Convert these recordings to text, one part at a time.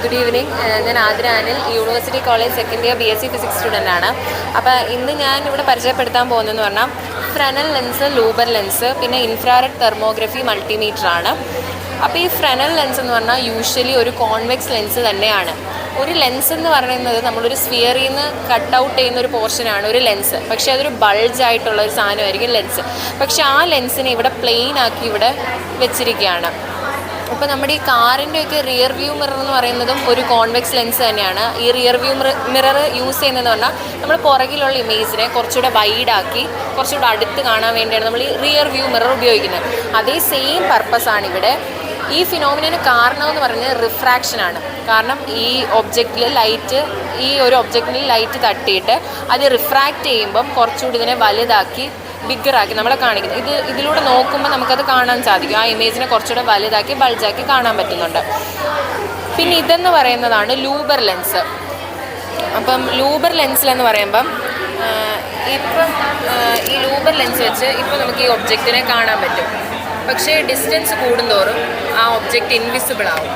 Good evening. ഞാൻ Athira Anil, university college second year BSc physics student ആണ്. അപ്പോൾ ഇന്ന് ഞാൻ ഇവിടെ പരിചയപ്പെടുത്താൻ പോകുന്നതെന്ന് പറഞ്ഞാൽ ഫ്രെനൽ ലെൻസ്, ലൂബർ ലെൻസ്, പിന്നെ ഇൻഫ്രാറെഡ് തെർമോഗ്രഫി മൾട്ടിമീറ്റർ ആണ്. അപ്പോൾ ഈ ഫ്രെനൽ ലെൻസ് എന്ന് പറഞ്ഞാൽ യൂഷ്വലി ഒരു കോൺവെക്സ് ലെൻസ് തന്നെയാണ്. ഒരു ലെൻസ് എന്ന് പറയുന്നത് നമ്മളൊരു സ്ഫിയറിൽ നിന്ന് കട്ട് ഔട്ട് ചെയ്യുന്ന ഒരു പോർഷനാണ് ഒരു ലെൻസ്. പക്ഷേ അതൊരു ബൾജായിട്ടുള്ള ഒരു സാധനമായിരിക്കും ലെൻസ്. പക്ഷേ ആ ലെൻസിനെ ഇവിടെ പ്ലെയിൻ ആക്കി ഇവിടെ വെച്ചിരിക്കുകയാണ്. അപ്പോൾ നമ്മുടെ ഈ കാറിൻ്റെയൊക്കെ റിയർ വ്യൂ മിറർ എന്ന് പറയുന്നതും ഒരു കോൺവെക്സ് ലെൻസ് തന്നെയാണ്. ഈ റിയർ വ്യൂ മിറർ യൂസ് ചെയ്യുന്നതെന്ന് പറഞ്ഞാൽ നമ്മൾ പുറകിലുള്ള ഇമേജിനെ കുറച്ചുകൂടെ വൈഡാക്കി കുറച്ചുകൂടെ അടുത്ത് കാണാൻ വേണ്ടിയാണ് നമ്മൾ ഈ റിയർ വ്യൂ മിറർ ഉപയോഗിക്കുന്നത്. അതേ സെയിം പർപ്പസാണ് ഇവിടെ. ഈ ഫിനോമിനന് കാരണമെന്ന് പറഞ്ഞാൽ റിഫ്രാക്ഷനാണ്. കാരണം ഈ ഒബ്ജക്റ്റിൽ ഒരു ഒബ്ജക്റ്റിൽ ലൈറ്റ് തട്ടിയിട്ട് അത് റിഫ്രാക്റ്റ് ചെയ്യുമ്പം കുറച്ചുകൂടി ഇതിനെ വലുതാക്കി ബിഗ്ഗറാക്കി നമ്മളെ കാണിക്കുന്നത്. ഇതിലൂടെ നോക്കുമ്പോൾ നമുക്കത് കാണാൻ സാധിക്കും. ആ ഇമേജിനെ കുറച്ചുകൂടെ വലുതാക്കി ബൾജാക്കി കാണാൻ പറ്റുന്നുണ്ട്. പിന്നെ ഇതെന്ന് പറയുന്നതാണ് ലൂബർ ലെൻസ്. അപ്പം ലൂബർ ലെൻസിലെന്ന് പറയുമ്പം ഇപ്പം ഈ ലൂബർ ലെൻസ് വെച്ച് ഇപ്പം നമുക്ക് ഈ ഒബ്ജക്റ്റിനെ കാണാൻ പറ്റും. പക്ഷേ ഡിസ്റ്റൻസ് കൂടുന്തോറും ആ ഒബ്ജക്റ്റ് ഇൻവിസിബിൾ ആവും.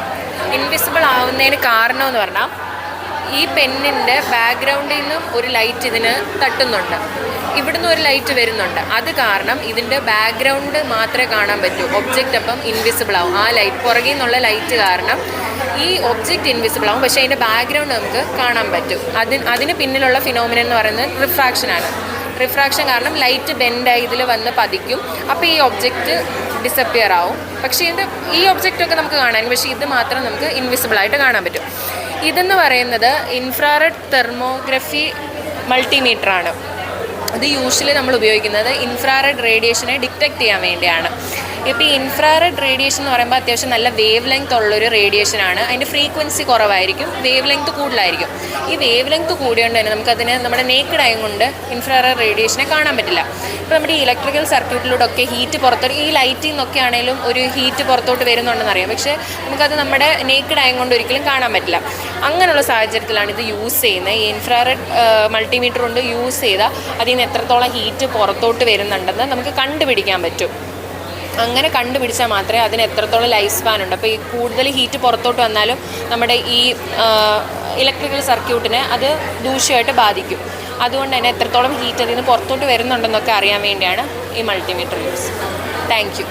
ഇൻവിസിബിൾ ആവുന്നതിന് കാരണമെന്ന് പറഞ്ഞാൽ ഈ പെന്നിൻ്റെ ബാക്ക്ഗ്രൗണ്ടിൽ നിന്നും ഒരു ലൈറ്റ് ഇതിന് തട്ടുന്നുണ്ട്, ഇവിടുന്ന് ഒരു ലൈറ്റ് വരുന്നുണ്ട്. അത് കാരണം ഇതിൻ്റെ ബാക്ക്ഗ്രൗണ്ട് മാത്രമേ കാണാൻ പറ്റൂ. ഒബ്ജക്റ്റ് അപ്പം ഇൻവിസിബിൾ ആവും. ആ ലൈറ്റ് പുറകിൽ നിന്നുള്ള ലൈറ്റ് കാരണം ഈ ഒബ്ജക്റ്റ് ഇൻവിസിബിൾ ആവും, പക്ഷേ അതിൻ്റെ ബാക്ക്ഗ്രൗണ്ട് നമുക്ക് കാണാൻ പറ്റും. അതിന് പിന്നിലുള്ള ഫിനോമിനൻ എന്ന് പറയുന്നത് റിഫ്രാക്ഷനാണ്. റിഫ്രാക്ഷൻ കാരണം ലൈറ്റ് ബെൻഡായി ഇതിൽ വന്ന് പതിക്കും. അപ്പോൾ ഈ ഒബ്ജക്റ്റ് ഡിസപ്പിയർ ആവും. പക്ഷേ ഈ ഒബ്ജക്റ്റൊക്കെ നമുക്ക് കാണാൻ, പക്ഷേ ഇത് മാത്രം നമുക്ക് ഇൻവിസിബിളായിട്ട് കാണാൻ പറ്റും. ഇതെന്ന് പറയുന്നത് ഇൻഫ്രാറെഡ് തെർമോഗ്രഫി മൾട്ടിമീറ്ററാണ്. ഇത് യൂഷ്വലി നമ്മൾ ഉപയോഗിക്കുന്നത് ഇൻഫ്രാറെഡ് റേഡിയേഷനെ ഡിറ്റക്റ്റ് ചെയ്യാൻ വേണ്ടിയാണ്. ഇപ്പോൾ ഈ ഇൻഫ്രാറെഡ് റേഡിയേഷൻ എന്ന് പറയുമ്പോൾ അത്യാവശ്യം നല്ല വേവ് ലെങ്ത് ഉള്ളൊരു റേഡിയേഷനാണ്. അതിൻ്റെ ഫ്രീക്വൻസി കുറവായിരിക്കും, വേവ് ലെങ്ത് കൂടുതലായിരിക്കും. ഈ വേവ് ലെങ്ത് കൂടിയോണ്ട് തന്നെ നമുക്കതിന് നമ്മുടെ നേക്കഡ് ആയ കൊണ്ട് ഇൻഫ്രാറെഡ് റേഡിയേഷനെ കാണാൻ പറ്റില്ല. ഇപ്പോൾ നമ്മുടെ ഈ ഇലക്ട്രിക്കൽ സർക്യൂട്ടിലൂടെ ഒക്കെ ഹീറ്റ് പുറത്തോട്ട്, ഈ ലൈറ്റിൽ നിന്നൊക്കെ ആണെങ്കിലും ഒരു ഹീറ്റ് പുറത്തോട്ട് വരുന്നുണ്ടെന്നറിയാം, പക്ഷേ നമുക്കത് നമ്മുടെ നേക്കഡ് ആയ കൊണ്ട് ഒരിക്കലും കാണാൻ പറ്റില്ല. അങ്ങനെയുള്ള സാഹചര്യത്തിലാണ് ഇത് യൂസ് ചെയ്യുന്നത്. ഈ ഇൻഫ്രാറെഡ് മൾട്ടിമീറ്റർ കൊണ്ട് യൂസ് ചെയ്താൽ അതിൽ നിന്ന് എത്രത്തോളം ഹീറ്റ് പുറത്തോട്ട് വരുന്നുണ്ടെന്ന് നമുക്ക് കണ്ടുപിടിക്കാൻ പറ്റും. അങ്ങനെ കണ്ടുപിടിച്ചാൽ മാത്രമേ അതിന് എത്രത്തോളം ലൈഫ് സ്പാൻ ഉണ്ട്. അപ്പോൾ ഈ കൂടുതൽ ഹീറ്റ് പുറത്തോട്ട് വന്നാലും നമ്മുടെ ഈ ഇലക്ട്രിക്കൽ സർക്യൂട്ടിനെ അത് ദൂഷ്യമായിട്ട് ബാധിക്കും. അതുകൊണ്ട് തന്നെ എത്രത്തോളം ഹീറ്റ് അതിൽ നിന്ന് പുറത്തോട്ട് വരുന്നുണ്ടെന്നൊക്കെ അറിയാൻ വേണ്ടിയാണ് ഈ മൾട്ടിമീറ്റർ യൂസ്. Thank you.